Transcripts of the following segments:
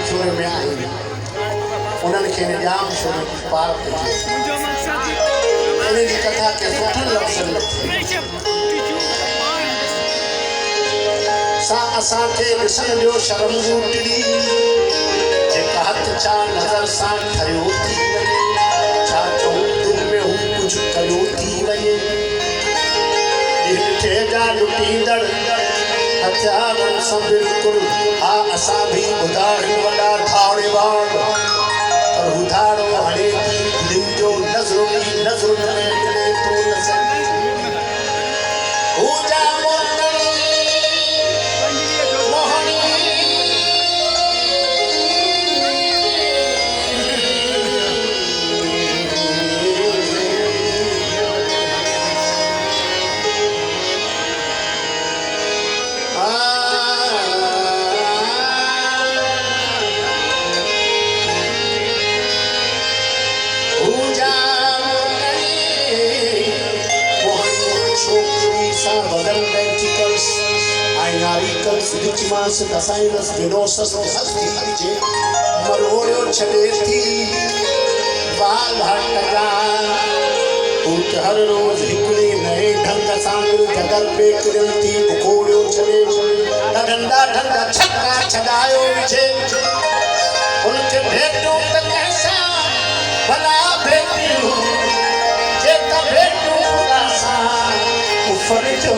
सुर में आई उन्हनि खे जाम सुर पार कजे इन जी कथा के सुठन लफ़्ज़नि सा असां खे ॾिसण जो शर्म ॿुटड़ी जेका हथ छा नज़र सां ठरियो थी वञे छा चऊं दिलि में हू कुझु कयो थी वञे ॾिठे जा लुटींदड़ हथियारनि सां बिल्कुलु हा असां बि ॿुधाइनि वॾा ठाणे वाण पर हू धाड़ो हणे थी दिलि जो नज़र बि नज़र में मिले थो नज़र हू जा Dichmas dasainas venosas hasti hije maroryo chale thi baal hataga ut har roz hikli naye dhang sang jagal pe kirti ukodyo chale danda danda chakka chadayo vije unke bheto tak kaisa bala bhetiyo jeta bheto dasa ufar jo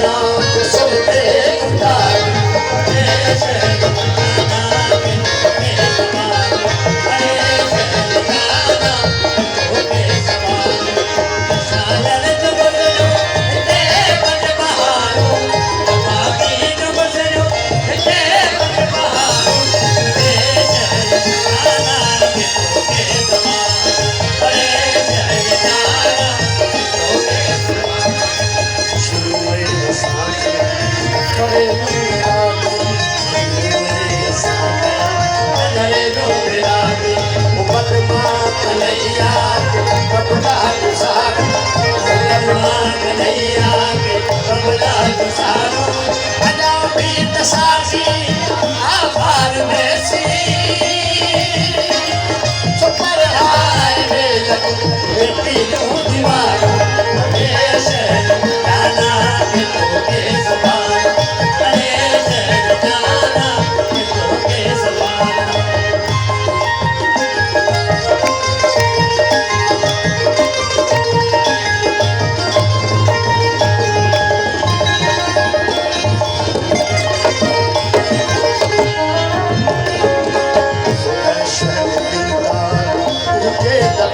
Ram,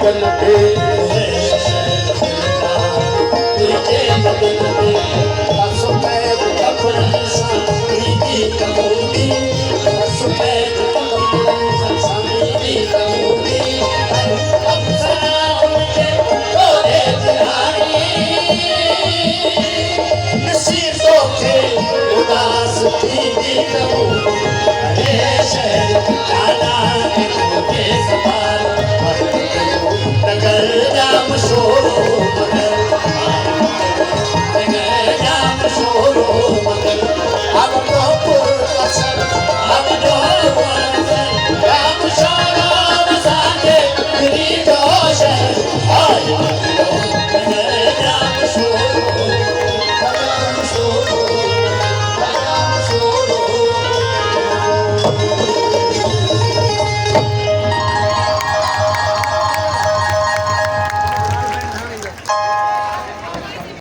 बदन पे सफेद कपड़न सां तुंहिंजी कमूनी सफेद कपड़न सां तुंहिंजी कमूनी अप्सरा उनखे तोरे बिहारी ॾिसी तोखे उदास थींदी कमूनी अरे शहर ॾाढा तोखे सवार नगर जाम शोरो मगर Abdullah Hasan, Abdullah Hasan, Ram Sharam Sade, Rito Shah, Ram Shoro, Ram Shoro, Ram Shoro.